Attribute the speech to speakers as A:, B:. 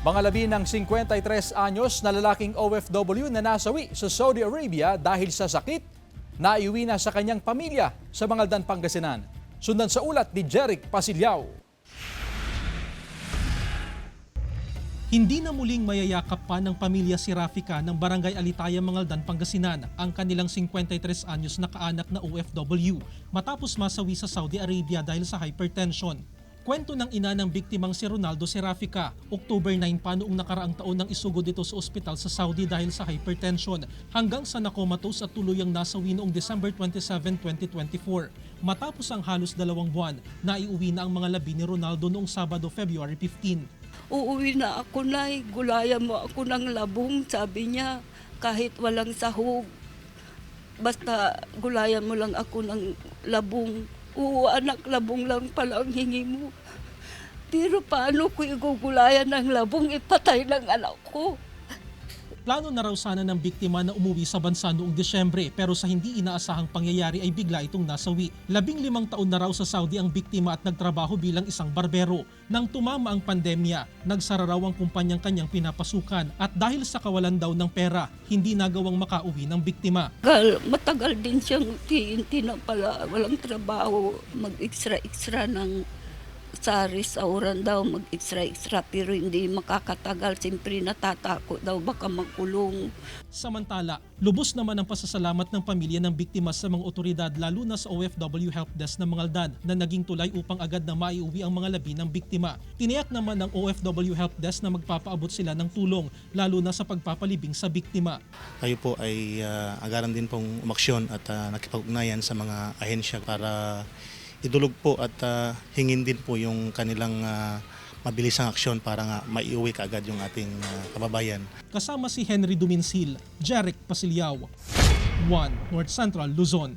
A: Mga labi ng 53 anyos na lalaking OFW na nasawi sa Saudi Arabia dahil sa sakit, naiuwi na sa kanyang pamilya sa Mangaldan, Pangasinan. Sundan sa ulat ni Jeric Pasilyao.
B: Hindi na muling mayayakap pa ng pamilya si Rafika ng Barangay Alitaya, Mangaldan, Pangasinan ang kanilang 53 anyos na kaanak na OFW matapos masawi sa Saudi Arabia dahil sa hypertension. Kwento ng ina ng biktimang si Ronaldo Serafika, October 9 pa noong nakaraang taon nang isugod dito sa ospital sa Saudi dahil sa hypertension hanggang sa nakomatos at tuluyang nasawi noong December 27, 2024. Matapos ang halos 2 buwan, naiuwi na ang mga labi ni Ronaldo noong Sabado, February 15.
C: Uuwi na ako, Nay. Gulayan mo ako ng labong, sabi niya. Kahit walang sahog. Basta gulayan mo lang ako ng labong. Oo, anak, labong lang pala ang hingi mo. Pero paano ko igugulayan ng labong ipatay ng anak ko?
B: Plano na raw sana ng biktima na umuwi sa bansa noong Desyembre pero sa hindi inaasahang pangyayari ay bigla itong nasawi. 15 taon na raw sa Saudi ang biktima at nagtrabaho bilang isang barbero. Nang tumama ang pandemya, nagsara raw ang kumpanyang kanyang pinapasukan at dahil sa kawalan daw ng pera, hindi nagawang makauwi ng biktima.
C: Matagal din siyang TNT na pala, walang trabaho, mag-extra ng sauran daw, mag-extra pero hindi makakatagal. Siyempre natatakot daw baka magkulong.
B: Samantala, lubos naman ang pasasalamat ng pamilya ng biktima sa mga otoridad lalo na sa OFW Help Desk ng Mangaldan na naging tulay upang agad na maiuwi ang mga labi ng biktima. Tiniyak naman ng OFW Help Desk na magpapaabot sila ng tulong lalo na sa pagpapalibing sa biktima.
D: Kayo po ay agaran din pong umaksyon at nakipag-ugnayan sa mga ahensya para idulog po at hingin din po yung kanilang mabilisang aksyon para nga maiuwi kaagad yung ating kababayan.
B: Kasama si Henry Duminsil, Jeric Pasilyao, 1 North Central Luzon.